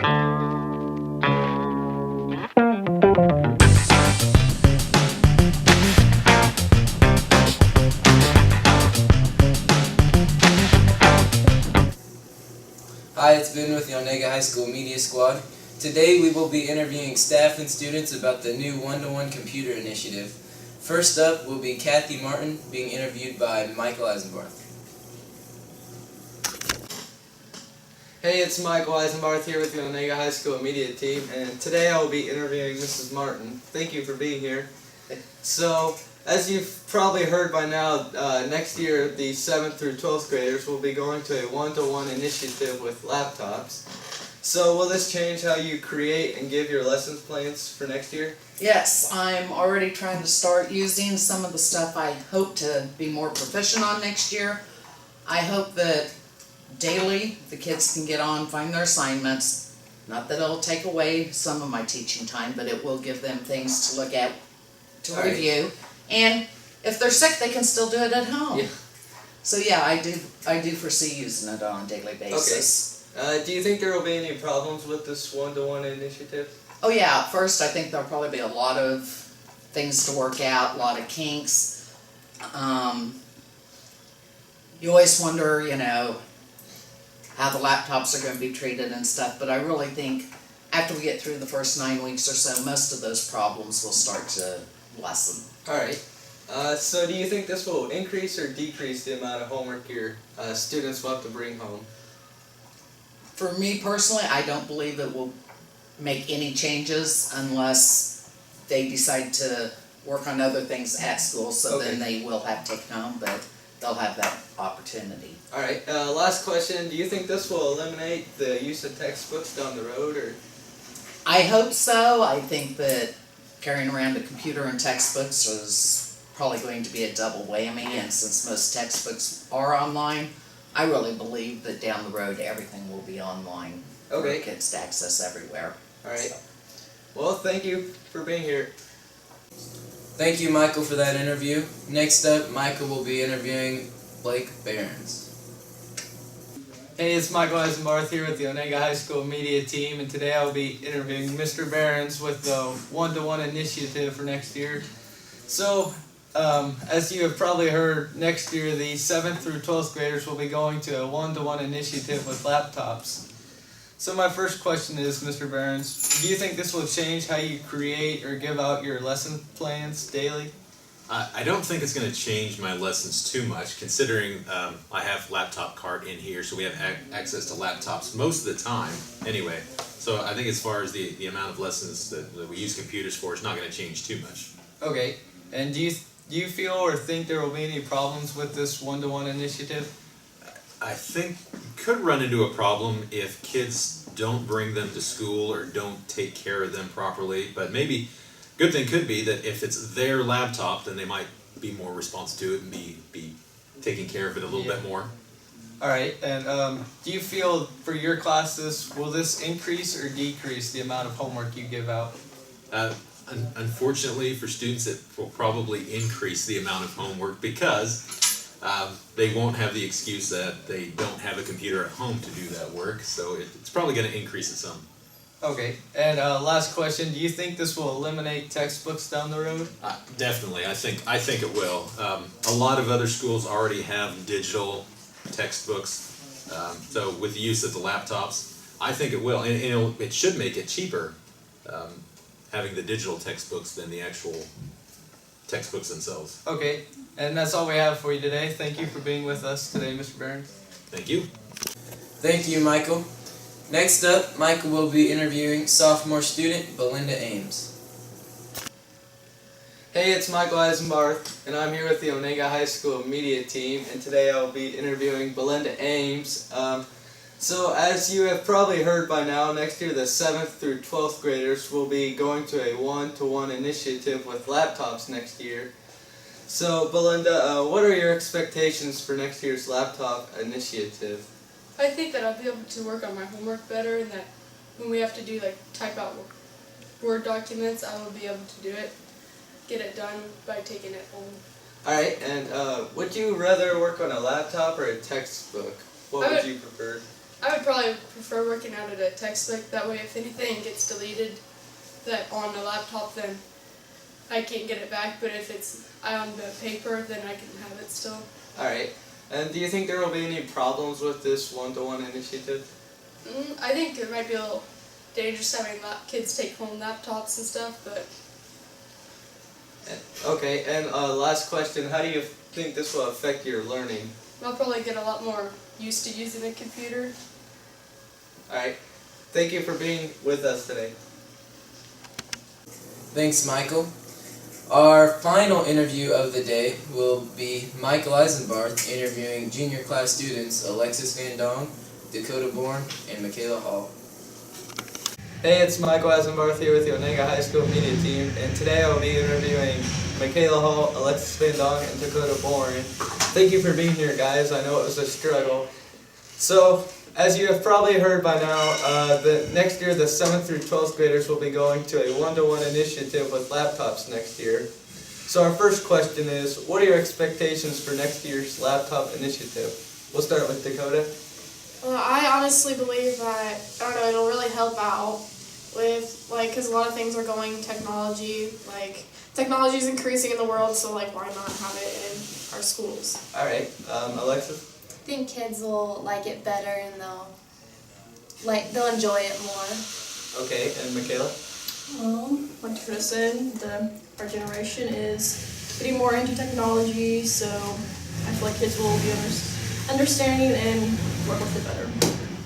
Hi, it's Ben with the Onega High School Media Squad. Today we will be interviewing staff and students about the new one-to-one computer initiative. First up will be Kathy Martin being interviewed by Michael Eisenbarth. Hey, it's Michael Eisenbarth here with the Onega High School Media Team, and today I will be interviewing Mrs. Martin. Thank you for being here. So, as you've probably heard by now, next year the 7th through 12th graders will be going to a one-to-one initiative with laptops. So, will this change how you create and give your lessons plans for next year? Yes, I'm already trying to start using some of the stuff I hope to be more proficient on next year. I hope that daily the kids can get on, find their assignments. Not that it'll take away some of my teaching time, but it will give them things to look at, to review. And if they're sick, they can still do it at home. Yeah. So yeah, I do foresee using it on a daily basis. Okay. Do you think there will be any problems with this one-to-one initiative? Oh yeah, at first I think there'll probably be a lot of things to work out, a lot of kinks. You always wonder, how the laptops are going to be treated and stuff, but I really think after we get through the first 9 weeks or so, most of those problems will start to lessen. Alright. So do you think this will increase or decrease the amount of homework your students will have to bring home? For me personally, I don't believe it will make any changes unless they decide to work on other things at school, so then they will have taken home, but they'll have that opportunity. Alright, last question. Do you think this will eliminate the use of textbooks down the road, or? I hope so. I think that carrying around a computer and textbooks is probably going to be a double whammy, and since most textbooks are online, I really believe that down the road everything will be online for kids to access everywhere. Alright. Well, thank you for being here. Thank you, Michael, for that interview. Next up, Michael will be interviewing Blake Behrens. Hey, it's Michael Eisenbarth here with the Onega High School Media Team, and today I'll be interviewing Mr. Behrens with the one-to-one initiative for next year. So, as you have probably heard, next year the 7th through 12th graders will be going to a one-to-one initiative with laptops. So my first question is, Mr. Behrens, do you think this will change how you create or give out your lesson plans daily? I don't think it's going to change my lessons too much, considering I have laptop cart in here, so we have access to laptops most of the time anyway. So I think as far as the amount of lessons that we use computers for, it's not going to change too much. Okay, and do you feel or think there will be any problems with this one-to-one initiative? I think you could run into a problem if kids don't bring them to school or don't take care of them properly, but maybe good thing could be that if it's their laptop, then they might be more responsive to it and be taking care of it a little bit more. Alright, and do you feel for your classes, will this increase or decrease the amount of homework you give out? Unfortunately for students, it will probably increase the amount of homework because they won't have the excuse that they don't have a computer at home to do that work, so it's probably going to increase it some. Okay, and last question, do you think this will eliminate textbooks down the road? Definitely, I think it will. A lot of other schools already have digital textbooks, so with the use of the laptops, I think it will, and it should make it cheaper having the digital textbooks than the actual textbooks themselves. Okay, and that's all we have for you today. Thank you for being with us today, Mr. Behrens. Thank you. Thank you, Michael. Next up, Michael will be interviewing sophomore student Belinda Ames. Hey, it's Michael Eisenbarth, and I'm here with the Onega High School Media Team, and today I'll be interviewing Belinda Ames. So as you have probably heard by now, next year the 7th through 12th graders will be going to a one-to-one initiative with laptops next year. So Belinda, what are your expectations for next year's laptop initiative? I think that I'll be able to work on my homework better, and that when we have to do type out Word documents, I will be able to get it done by taking it home. Alright, and would you rather work on a laptop or a textbook? What would you prefer? I would probably prefer working out at a textbook. That way, if anything gets deleted that on the laptop, then I can't get it back. But if it's on the paper, then I can have it still. Alright. And do you think there will be any problems with this one-to-one initiative? I think it might be a little dangerous having kids take home laptops and stuff, but Okay, and last question, how do you think this will affect your learning? I'll probably get a lot more used to using a computer. Alright, thank you for being with us today. Thanks, Michael. Our final interview of the day will be Michael Eisenbarth interviewing junior class students Alexis Van Dong, Dakota Bourne, and Michaela Hall. Hey, it's Michael Eisenbarth here with the Onega High School Media Team, and today I'll be interviewing Michaela Hall, Alexis Van Dong, and Dakota Bourne. Thank you for being here, guys. I know it was a struggle. So, as you have probably heard by now, next year the 7th through 12th graders will be going to a one-to-one initiative with laptops next year. So our first question is, what are your expectations for next year's laptop initiative? We'll start with Dakota. Well, I honestly believe that, I don't know, it'll really help out with, like, because a lot of things are going technology, like, technology is increasing in the world, so, like, why not have it in our schools? Alright, Alexis? I think kids will like it better and they'll enjoy it more. Okay, and Michaela? Well, like Dakota said, our generation is getting more into technology, so I feel like kids will be understanding and work with it better.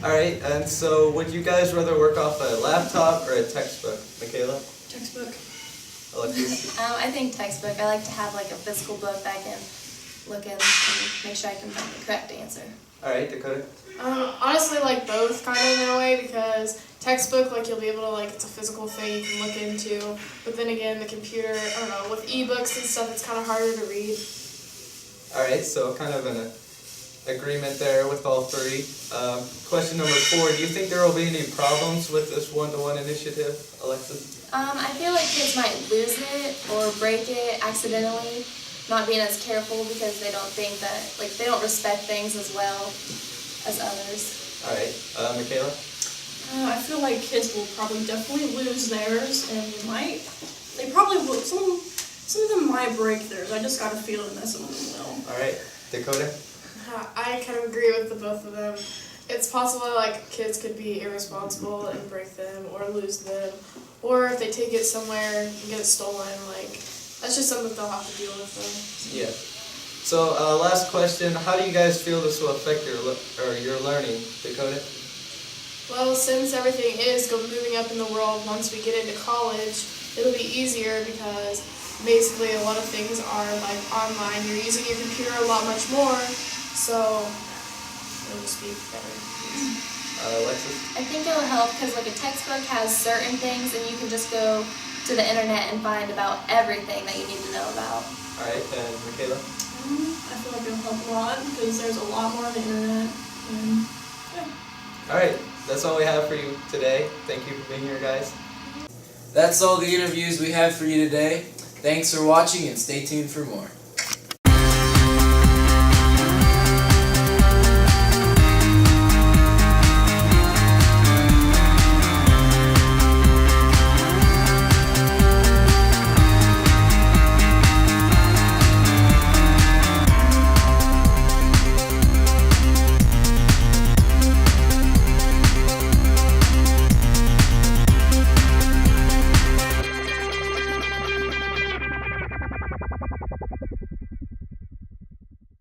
Alright, and so would you guys rather work off a laptop or a textbook? Michaela? Textbook. Alexis? I think textbook. I like to have like a physical book that I can look in and make sure I can find the correct answer. Alright, Dakota? Honestly, like, both, kind of, in a way, because textbook, like, you'll be able to, like, it's a physical thing you can look into, but then again, the computer, I don't know, with ebooks and stuff, it's kind of harder to read. Alright, so kind of an agreement there with all three. Question number 4, do you think there will be any problems with this one-to-one initiative, Alexis? I feel like kids might lose it or break it accidentally, not being as careful because they don't think that, like, they don't respect things as well as others. Alright, Michaela? I feel like kids will probably definitely lose theirs, and they probably will, some of them might break theirs. I just got a feeling that some of them will. Alright, Dakota? I kind of agree with the both of them. It's possible, like, kids could be irresponsible and break them or lose them, or if they take it somewhere and get it stolen, like, that's just something they'll have to deal with, though. Yeah. So, last question, how do you guys feel this will affect your learning, Dakota? Well, since everything is moving up in the world, once we get into college, it'll be easier because basically a lot of things are like online. You're using your computer a lot much more, so it'll just be better. Alexis? I think it'll help because like a textbook has certain things and you can just go to the internet and find about everything that you need to know about. Alright, and Michaela? I feel like it'll help a lot because there's a lot more on the internet, and yeah. Alright, that's all we have for you today. Thank you for being here, guys. That's all the interviews we have for you today. Thanks for watching and stay tuned for more.